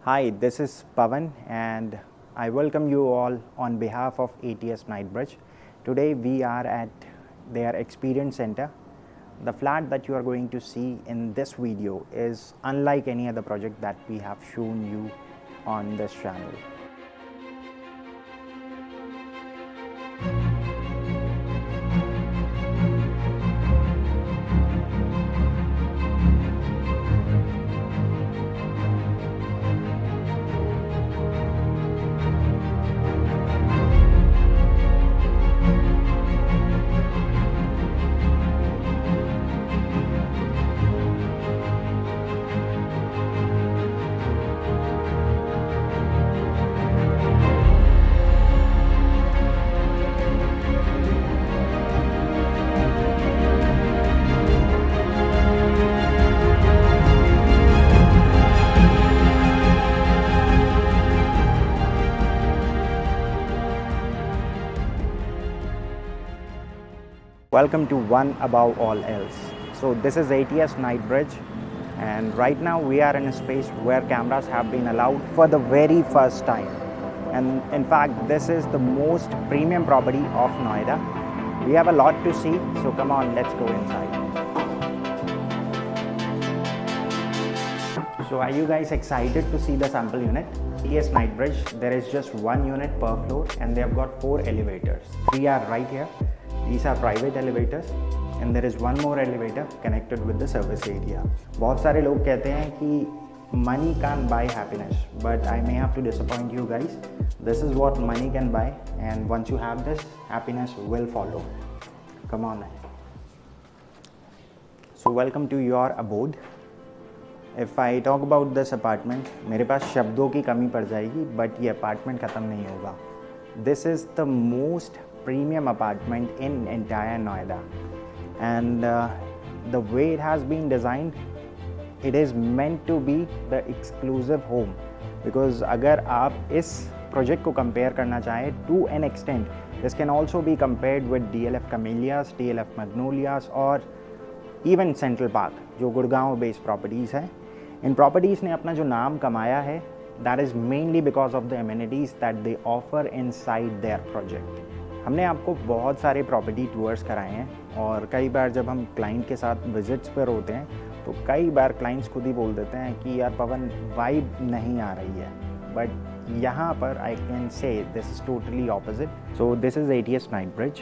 Hi, this is Pavan and I welcome you all on behalf of ATS Knightbridge. Today we are at their experience center. The flat that you are going to see in this video is unlike any other project that we have shown you on this channel. Welcome to One Above All Else. So this is ATS Knightbridge and right now we are in a space where cameras have been allowed for the very first time. And in fact, this is the most premium property of Noida. We have a lot to see, so come on, let's go inside. So are you guys excited to see the sample unit? ATS Knightbridge, there is just one unit per floor and they have got 4 elevators. 3 are right here. These are private elevators and there is one more elevator connected with the service area. बहुत सारे लोग कहते हैं कि money can't buy happiness, but I may have to disappoint you guys. This is what money can buy, and once you have this, happiness will follow. Come on. So welcome to your abode. If I talk about this apartment, मेरे पास शब्दों की कमी पड़ जाएगी, but ये apartment ख़त्म नहीं होगा. This is the most premium apartment in entire Noida, and the way it has been designed, it is meant to be the exclusive home. Because अगर आप इस project को compare करना चाहें to an extent, this can also be compared with DLF Camellias, DLF Magnolias और even Central Park, जो Gurgaon based properties हैं. इन properties ने अपना जो नाम कमाया है, that is mainly because of the amenities that they offer inside their project. हमने आपको बहुत सारे प्रॉपर्टी टूर्स कराए हैं और कई बार जब हम क्लाइंट के साथ विजिट्स पर होते हैं तो कई बार क्लाइंट्स खुद ही बोल देते हैं कि यार पवन वाइब नहीं आ रही है, बट यहाँ पर I can say this is totally opposite. So this is ATS Knightbridge.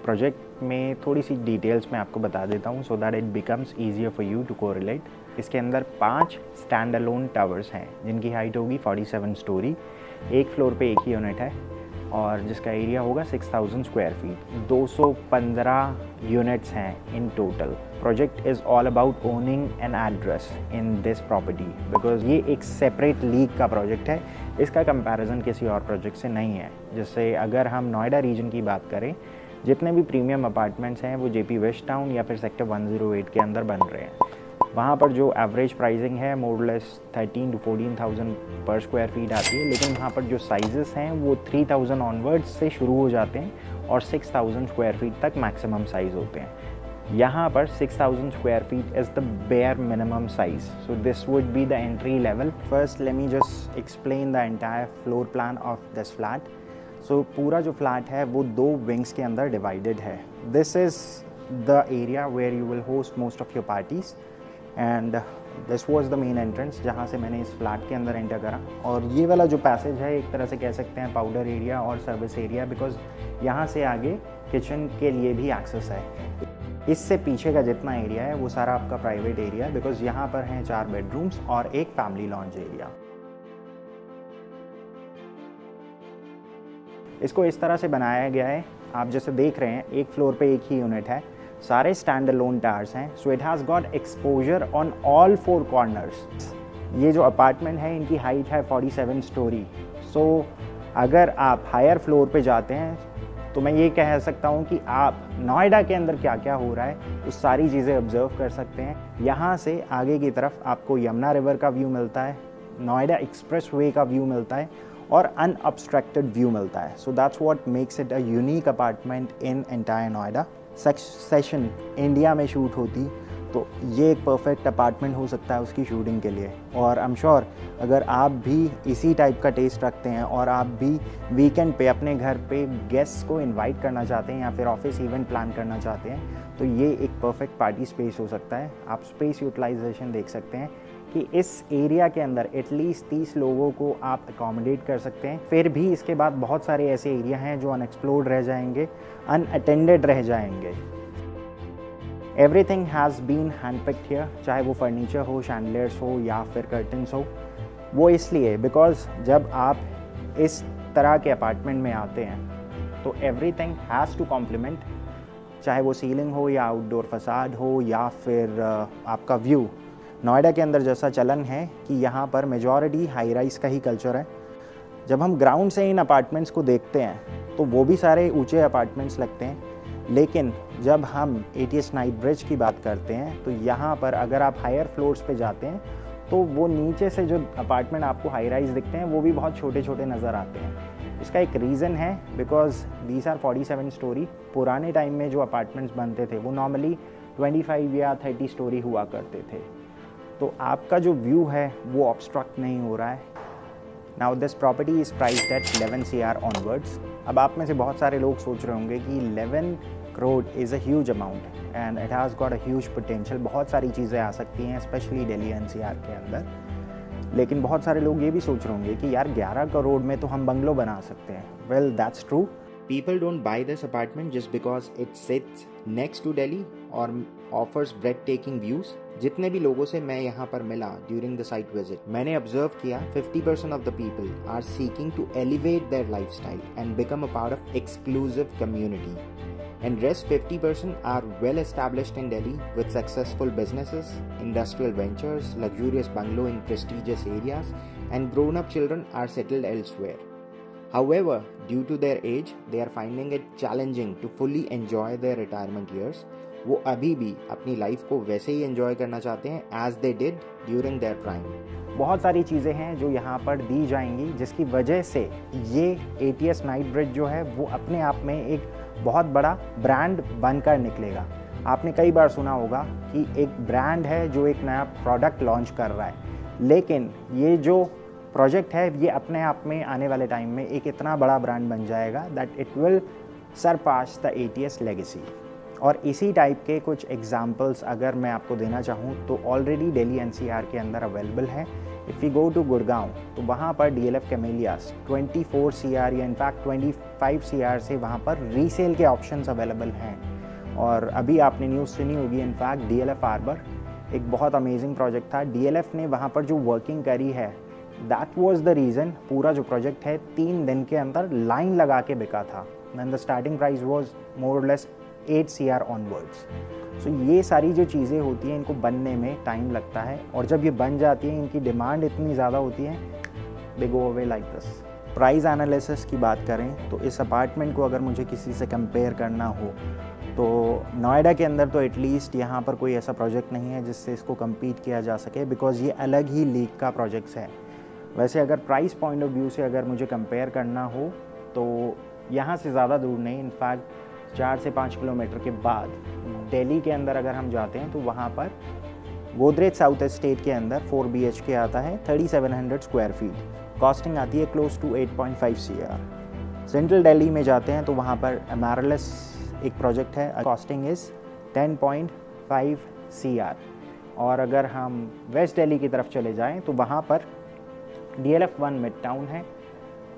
Project में थोड़ी सी डिटेल्स मैं आपको बता देता हूँ so that it becomes easier for you to correlate. इसके अंदर 5 स्टैंड अलोन टावर्स हैं जिनकी हाइट होगी 47 स्टोरी. एक फ्लोर पे एक ही यूनिट है और जिसका एरिया होगा 6000 स्क्वायर फीट. 215 यूनिट्स हैं in total. Project is all about owning an address in this property because ये एक सेपरेट लीग का प्रोजेक्ट है. इसका कंपैरिजन किसी और प्रोजेक्ट से नहीं है. जैसे अगर हम नोएडा रीजन की बात करें, जितने भी प्रीमियम अपार्टमेंट्स हैं वो JP वेस्ट टाउन या फिर सेक्टर 108 के अंदर बन रहे हैं. वहाँ पर जो एवरेज प्राइसिंग है मोर लेस 13,000 to 14,000 पर स्क्वायर फीट आती है, लेकिन वहाँ पर जो साइजेस हैं वो 3,000 ऑनवर्ड्स से शुरू हो जाते हैं और 6,000 स्क्वायर फीट तक मैक्सिमम साइज़ होते हैं. यहाँ पर 6,000 square feet is the bare minimum size. So this would be the entry level. First let me just explain the entire floor plan of this flat. So पूरा जो flat है वो 2 wings के अंदर डिवाइडेड है. This is the area where you will host most of your parties and this was the main entrance जहाँ से मैंने इस फ्लैट के अंदर एंटर करा. और ये वाला जो पैसेज है एक तरह से कह सकते हैं पाउडर एरिया और सर्विस एरिया, बिकॉज यहाँ से आगे किचन के लिए भी एक्सेस है. इससे पीछे का जितना एरिया है वो सारा आपका प्राइवेट एरिया है बिकॉज यहाँ पर हैं 4 बेडरूम्स और एक फैमिली लॉन्ज एरिया. इसको इस तरह से बनाया गया है, आप जैसे देख रहे हैं एक फ्लोर पे एक ही यूनिट है, सारे स्टैंड अलोन टावर्स हैं. So it has got exposure on all 4 corners. ये जो अपार्टमेंट है इनकी हाइट है 47 स्टोरी. सो अगर आप हायर फ्लोर पे जाते हैं तो मैं ये कह सकता हूँ कि आप नोएडा के अंदर क्या क्या हो रहा है उस सारी चीज़ें ऑब्जर्व कर सकते हैं. यहाँ से आगे की तरफ आपको यमुना रिवर का व्यू मिलता है, नोएडा एक्सप्रेस वे का व्यू मिलता है और अनअब्स्ट्रक्टेड व्यू मिलता है. So that's what makes it a unique apartment in entire Noida. Session India में शूट होती तो ये एक परफेक्ट अपार्टमेंट हो सकता है उसकी शूटिंग के लिए। और आई एम श्योर अगर आप भी इसी टाइप का टेस्ट रखते हैं और आप भी वीकेंड पे अपने घर पे गेस्ट को इनवाइट करना चाहते हैं या फिर ऑफिस इवेंट प्लान करना चाहते हैं, तो ये एक परफेक्ट पार्टी स्पेस हो सकता है। आप स्पेस यूटिलाइजेशन देख सकते हैं कि इस एरिया के अंदर एटलीस्ट 30 लोगों को आप अकोमोडेट कर सकते हैं। फिर भी इसके बाद बहुत सारे ऐसे एरिया हैं जो अनएक्सप्लोर्ड रह जाएंगे, अनअटेंडेड रह जाएंगे। एवरीथिंग हैज़ बीन हैंडपिक्ड हियर, चाहे वो फर्नीचर हो, शैंडलियर्स हो या फिर कर्टन्स हो। वो इसलिए बिकॉज जब आप इस तरह के अपार्टमेंट में आते हैं तो एवरीथिंग हैज़ टू कॉम्प्लीमेंट, चाहे वो सीलिंग हो या आउटडोर फसाड हो या फिर आपका व्यू। नोएडा के अंदर जैसा चलन है कि यहाँ पर मेजॉरिटी हाई राइज का ही कल्चर है। जब हम ग्राउंड से इन अपार्टमेंट्स को देखते हैं तो वो भी सारे ऊंचे अपार्टमेंट्स लगते हैं, लेकिन जब हम ATS नाइट ब्रिज की बात करते हैं तो यहाँ पर अगर आप हायर फ्लोर्स पे जाते हैं तो वो नीचे से जो अपार्टमेंट आपको हाई राइज दिखते हैं वो भी बहुत छोटे छोटे नज़र आते हैं। इसका एक रीज़न है बिकॉज दीज आर 47 स्टोरी। पुराने टाइम में जो अपार्टमेंट्स बनते थे वो नॉर्मली 25 या 30 स्टोरी हुआ करते थे, तो आपका जो व्यू है वो ऑब्स्ट्रक्ट नहीं हो रहा है। Now this property is priced eight 11 CR onwards. अब आप में से बहुत सारे लोग सोच रहे होंगे कि 11 crore is a huge amount and it has got a huge potential. बहुत सारी चीज़ें आ सकती हैं स्पेशली दिल्ली NCR के अंदर, लेकिन बहुत सारे लोग ये भी सोच रहे होंगे कि यार 11 करोड़ में तो हम बंगलो बना सकते हैं। Well that's true. People don't buy this apartment just because it sits next to Delhi or offers breathtaking views. जितने भी लोगों से मैं यहाँ पर मिला during the site visit, मैंने observe किया 50% of the people are seeking to elevate their lifestyle and become a part of exclusive community. And rest 50% are well established in Delhi with successful businesses, industrial ventures, luxurious bungalow in prestigious areas, and grown-up children are settled elsewhere. However, due to their age, they are finding it challenging to fully enjoy their retirement years. वो अभी भी अपनी life को वैसे ही enjoy करना चाहते हैं as they did during their prime. बहुत सारी चीज़ें हैं जो यहाँ पर दी जाएंगी जिसकी वजह से ये ATS नाइट ब्रिज जो है वो अपने आप में एक बहुत बड़ा ब्रांड बनकर निकलेगा। आपने कई बार सुना होगा कि एक ब्रांड है जो एक नया प्रोडक्ट लॉन्च कर रहा है, लेकिन ये जो प्रोजेक्ट है ये अपने आप में आने वाले टाइम में एक इतना बड़ा ब्रांड बन जाएगा that it will Sarpass the ATS legacy. और इसी टाइप के कुछ एग्जांपल्स अगर मैं आपको देना चाहूँ तो ऑलरेडी दिल्ली NCR के अंदर अवेलेबल है। If you go to Gurgaon तो वहाँ पर DLF कैमेलियास 24 CR या इनफैक्ट 25 CR से वहाँ पर रीसेल के ऑप्शंस अवेलेबल हैं। और अभी आपने न्यूज़ सुनी होगी, इनफैक्ट DLF आर्बर एक बहुत अमेजिंग प्रोजेक्ट था। DLF ने वहाँ पर जो वर्किंग करी है दैट वॉज द रीज़न पूरा जो प्रोजेक्ट है 3 दिन के अंदर लाइन लगा के बिका था। And the starting price was more और लेस 8 CR ऑनवर्ड्स। सो ये सारी जो चीज़ें होती हैं इनको बनने में टाइम लगता है, और जब ये बन जाती हैं इनकी डिमांड इतनी ज़्यादा होती है they go away like this. Price analysis की बात करें तो इस अपार्टमेंट को अगर मुझे किसी से कंपेयर करना हो तो नोएडा के अंदर तो एटलीस्ट यहाँ पर कोई ऐसा प्रोजेक्ट नहीं है जिससे इसको कम्पीट किया जा सके, बिकॉज ये अलग ही लीग का प्रोजेक्ट्स है। वैसे अगर प्राइस पॉइंट ऑफ व्यू से अगर मुझे कंपेयर करना हो तो यहाँ से ज़्यादा दूर नहीं, इनफैक्ट 4 से 5 किलोमीटर के बाद दिल्ली के अंदर अगर हम जाते हैं तो वहाँ पर गोदरेज साउथ एस्टेट के अंदर 4 BHK आता है 3700 स्क्वायर फीट, कॉस्टिंग आती है close to 8.5 CR। Central Delhi में जाते हैं तो वहाँ पर एमआरएलएस एक प्रोजेक्ट है, कॉस्टिंग इज़ 10.5 CR। और अगर हम वेस्ट दिल्ली की तरफ चले जाएं तो वहाँ पर DLF 1 मिड टाउन है,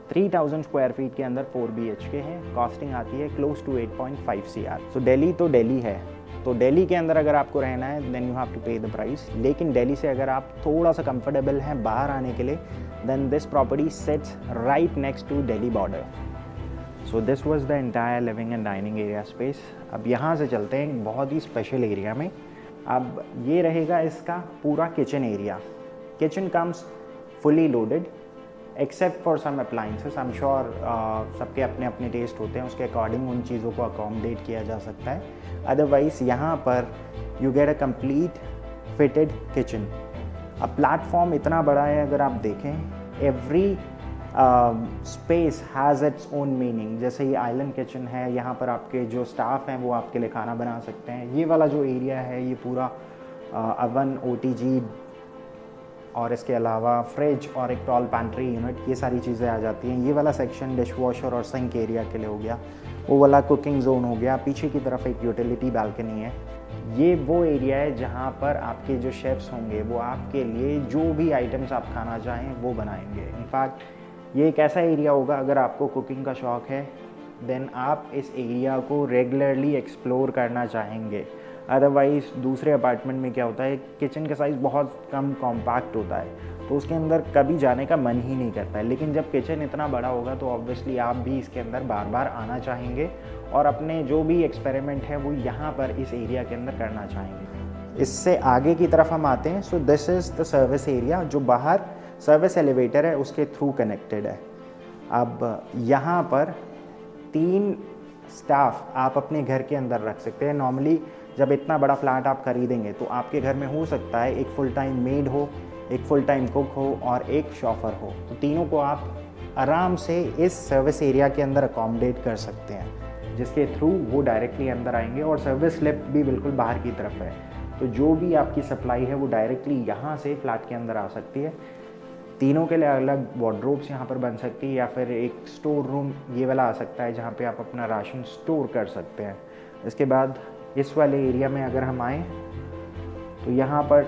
3000 स्क्वायर फीट के अंदर 4 BHK है, कॉस्टिंग आती है क्लोज टू 8.5 CR। सो दिल्ली तो दिल्ली है, तो दिल्ली के अंदर अगर आपको रहना है देन यू हैव टू पे द प्राइस। लेकिन दिल्ली से अगर आप थोड़ा सा कंफर्टेबल हैं बाहर आने के लिए then this property sits right next to Delhi border. So this was the entire living and dining area space. अब यहाँ से चलते हैं एक बहुत ही स्पेशल एरिया में। अब ये रहेगा इसका पूरा kitchen area. Kitchen comes fully loaded except for some appliances. I am sure सबके अपने अपने टेस्ट होते हैं, उसके अकॉर्डिंग उन चीज़ों को अकोमोडेट किया जा सकता है। अदरवाइज़ यहाँ पर you get a complete fitted kitchen. अब प्लेटफॉर्म इतना बड़ा है, अगर आप देखें every space has its own meaning. जैसे ये आइलैंड किचन है, यहाँ पर आपके जो स्टाफ हैं वो आपके लिए खाना बना सकते हैं। ये वाला जो एरिया है ये पूरा अवन, OTG और इसके अलावा फ्रिज और एक टॉल पैंट्री यूनिट, ये सारी चीज़ें आ जाती हैं। ये वाला सेक्शन डिश वॉशर और सिंक एरिया के लिए हो गया। वो वाला कुकिंग जोन हो गया। पीछे की तरफ एक यूटिलिटी बालकनी है। ये वो एरिया है जहाँ पर आपके जो शेफ्स होंगे वो आपके लिए जो भी आइटम्स आप खाना चाहें वो बनाएंगे। इनफैक्ट ये एक ऐसा एरिया होगा, अगर आपको कुकिंग का शौक़ है देन आप इस एरिया को रेगुलरली एक्सप्लोर करना चाहेंगे। अदरवाइज़ दूसरे अपार्टमेंट में क्या होता है, किचन का साइज़ बहुत कम कॉम्पैक्ट होता है, तो उसके अंदर कभी जाने का मन ही नहीं करता है। लेकिन जब किचन इतना बड़ा होगा तो ऑब्वियसली आप भी इसके अंदर बार बार आना चाहेंगे और अपने जो भी एक्सपेरिमेंट है वो यहाँ पर इस एरिया के अंदर करना चाहेंगे। इससे आगे की तरफ हम आते हैं। सो this is the service area, जो बाहर सर्विस एलिवेटर है उसके थ्रू कनेक्टेड है। अब यहाँ पर 3 स्टाफ आप अपने घर के अंदर रख सकते हैं। नॉर्मली जब इतना बड़ा फ्लैट आप खरीदेंगे तो आपके घर में हो सकता है एक फुल टाइम मेड हो, एक फुल टाइम कुक हो और एक शॉफर हो, तो तीनों को आप आराम से इस सर्विस एरिया के अंदर अकोमोडेट कर सकते हैं, जिसके थ्रू वो डायरेक्टली अंदर आएंगे। और सर्विस लिफ्ट भी बिल्कुल बाहर की तरफ है, तो जो भी आपकी सप्लाई है वो डायरेक्टली यहाँ से फ्लैट के अंदर आ सकती है। तीनों के लिए अलग वार्डरोब्स यहाँ पर बन सकती है, या फिर एक स्टोर रूम ये वाला आ सकता है जहाँ पे आप अपना राशन स्टोर कर सकते हैं। इसके बाद इस वाले एरिया में अगर हम आएँ तो यहाँ पर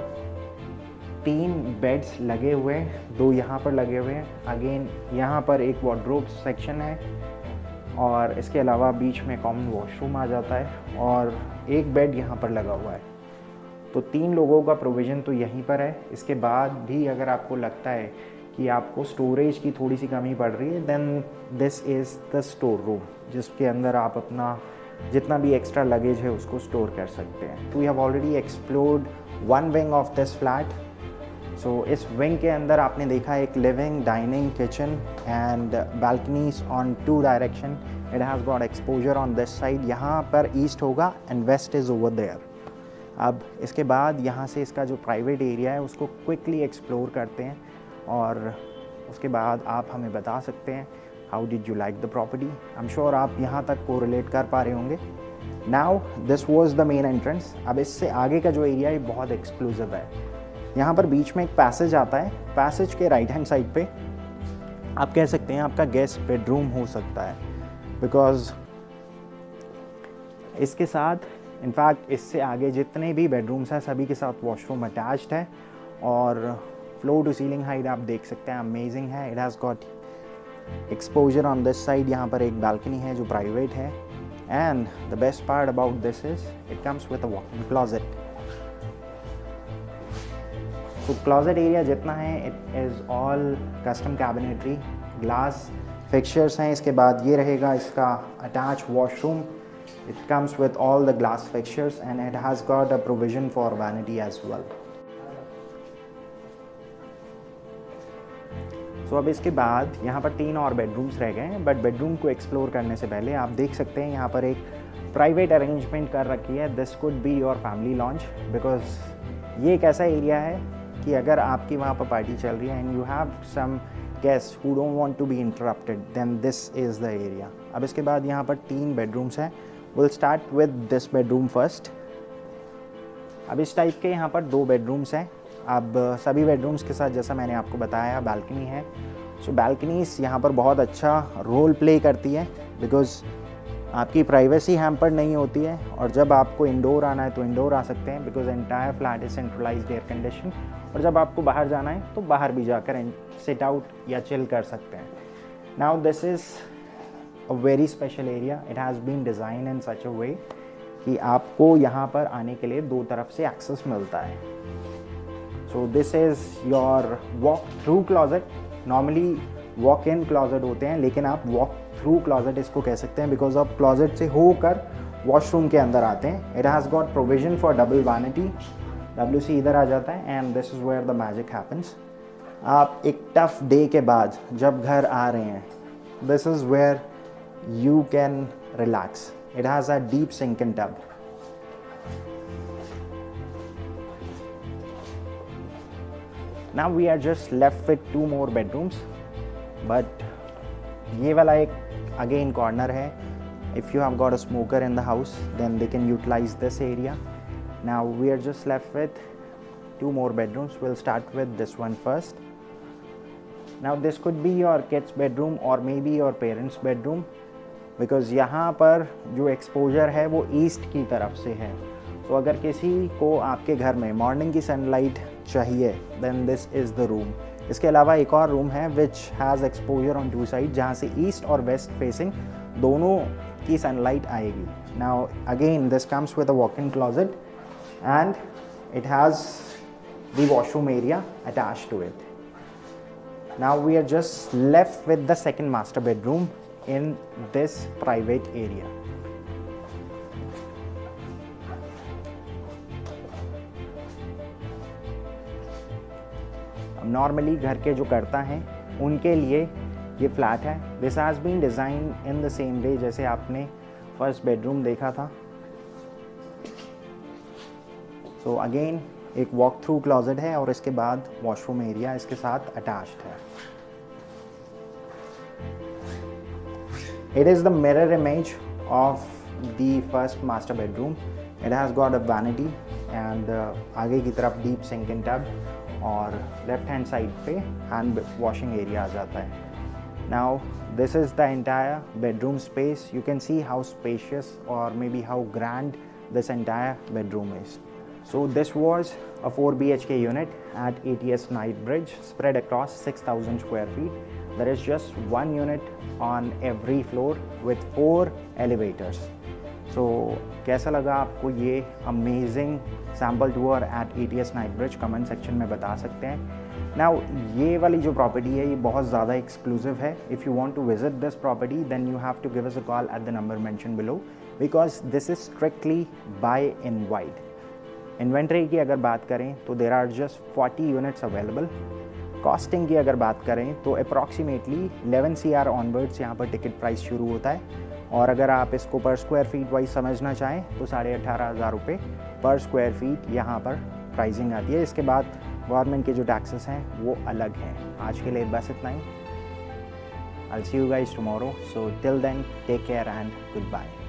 3 बेड्स लगे हुए हैं, 2 यहाँ पर लगे हुए हैं। अगेन यहाँ पर एक वार्डरोब सेक्शन है और इसके अलावा बीच में कॉमन वॉशरूम आ जाता है और एक बेड यहाँ पर लगा हुआ है। तो 3 लोगों का प्रोविज़न तो यहीं पर है। इसके बाद भी अगर आपको लगता है कि आपको स्टोरेज की थोड़ी सी कमी पड़ रही है, then this is the store room, जिसके अंदर आप अपना जितना भी एक्स्ट्रा लगेज है उसको स्टोर कर सकते हैं। तो we have already explored 1 wing of this flat. So इस विंग के अंदर आपने देखा एक living, dining, kitchen and balconies on 2 direction. It has got exposure on this side, यहाँ पर ईस्ट होगा and west is over there. अब इसके बाद यहाँ से इसका जो प्राइवेट एरिया है उसको क्विकली एक्सप्लोर करते हैं और उसके बाद आप हमें बता सकते हैं how did you like the property. I am sure आप यहाँ तक को रिलेट कर पा रहे होंगे। Now this was the main entrance. अब इससे आगे का जो एरिया है बहुत एक्सक्लूसिव है। यहाँ पर बीच में एक पैसेज आता है। पैसेज के राइट हैंड साइड पे आप कह सकते हैं आपका गेस्ट बेडरूम हो सकता है, बिकॉज इसके साथ इनफैक्ट इससे आगे जितने भी बेडरूम्स हैं सभी के साथ वॉशरूम अटैच्ड है और फ्लोर टू सीलिंग हाइट आप देख सकते हैं अमेजिंग है। It has got exposure on this side. यहाँ पर एक बालकनी है जो प्राइवेट है and the best part about this is it comes with a walk-in closet. तो क्लॉजेट एरिया जितना है it is all custom cabinetry, glass fixtures हैं। इसके बाद ये रहेगा इसका attach washroom. It comes with all the glass fixtures and it has got a provision for vanity as well. So अब इसके बाद यहाँ पर 3 और बेडरूम्स रह गए हैं, बट बेडरूम को एक्सप्लोर करने से पहले आप देख सकते हैं यहाँ पर एक प्राइवेट अरेंजमेंट कर रखी है। This could be your family launch, because ये एक ऐसा एरिया है कि अगर आपकी वहाँ पर पार्टी चल रही है and you have some guest who don't want to be interrupted, then this is the area. अब इसके बाद यहाँ पर 3 बेडरूम्स हैं। We'll start with this bedroom first. अब इस टाइप के यहाँ पर 2 बेडरूम्स हैं। अब सभी बेडरूम्स के साथ जैसा मैंने आपको बताया बालकनी है। सो बालकनीज यहाँ पर बहुत अच्छा रोल प्ले करती है, बिकॉज आपकी प्राइवेसी हैम्पर नहीं होती है और जब आपको इंडोर आना है तो इंडोर आ सकते हैं, because entire flat is centralised air condition. और जब आपको बाहर जाना है तो बाहर भी जाकर सिट आउट या चिल कर सकते हैं। Now this is a very special area. It has been designed in such a way कि आपको यहाँ पर आने के लिए 2 तरफ से एक्सेस मिलता है। So this is your walk through closet. Normally walk in closet होते हैं, लेकिन आप walk through closet इसको कह सकते हैं, बिकॉज आप closet से होकर वॉशरूम के अंदर आते हैं। It has got provision for double vanity. WC इधर आ जाता है and this is where the magic happens. आप एक टफ डे के बाद जब घर आ रहे हैं, this is where you can relax. It has a deep sink and tub. Now we are just left with 2 more bedrooms, but ये वाला एक again corner है. If you have got a smoker in the house, then they can utilize this area. Now we are just left with 2 more bedrooms. We'll start with this one first. Now this could be your kids bedroom or maybe your parents bedroom, because यहाँ पर जो exposure है वो east की तरफ से है. तो अगर किसी को आपके घर में मॉर्निंग की सनलाइट चाहिए then this is the room. इसके अलावा एक और रूम है which has exposure on 2 side, जहाँ से ईस्ट और वेस्ट फेसिंग दोनों की सनलाइट आएगी. Now again this comes with a walk in closet and it has the washroom area attached to it. Now we are just left with the second master bedroom in this private area. Normally घर के जो करता हैं उनके लिए ये flat है. This has been design in the same way जैसे आपने फर्स्ट बेडरूम देखा था. सो अगेन एक वॉक थ्रू क्लोजेट है और इसके बाद वॉशरूम एरिया इसके साथ अटैच्ड है. It is the mirror image of the first master bedroom. It has got a vanity and आगे की तरफ डीप सिंक एंड टब और लेफ्ट हैंड साइड पे हैंड वॉशिंग एरिया आ जाता है. Now this is the entire bedroom space. You can see how spacious और maybe how grand this entire bedroom is. So this was a 4 BHK unit at ATS Knightsbridge spread across 6,000 square feet. There is just one unit on every floor with 4 elevators. So कैसा लगा आपको ये amazing sample tour at ATS Knightsbridge? Comment section में बता सकते हैं. Now ये वाली जो प्रॉपर्टी है ये बहुत ज़्यादा एक्सक्लूसिव है. If you want to visit this property then you have to give us a call at the number mention below, because this is strictly by invite. Inventory की अगर बात करें तो there are just 40 units available. Costing की अगर बात करें तो अप्रॉक्सीमेटली 11 CR ऑनवर्ड्स यहाँ पर टिकट प्राइस शुरू होता है. और अगर आप इसको पर स्क्वायर फीट वाइज समझना चाहें तो 18,500 रुपये पर स्क्वायर फीट यहाँ पर प्राइसिंग आती है. इसके बाद गवर्नमेंट के जो टैक्सेस हैं वो अलग हैं. आज के लिए बस इतना ही. I'll see you guys tomorrow. So till then, take care and goodbye.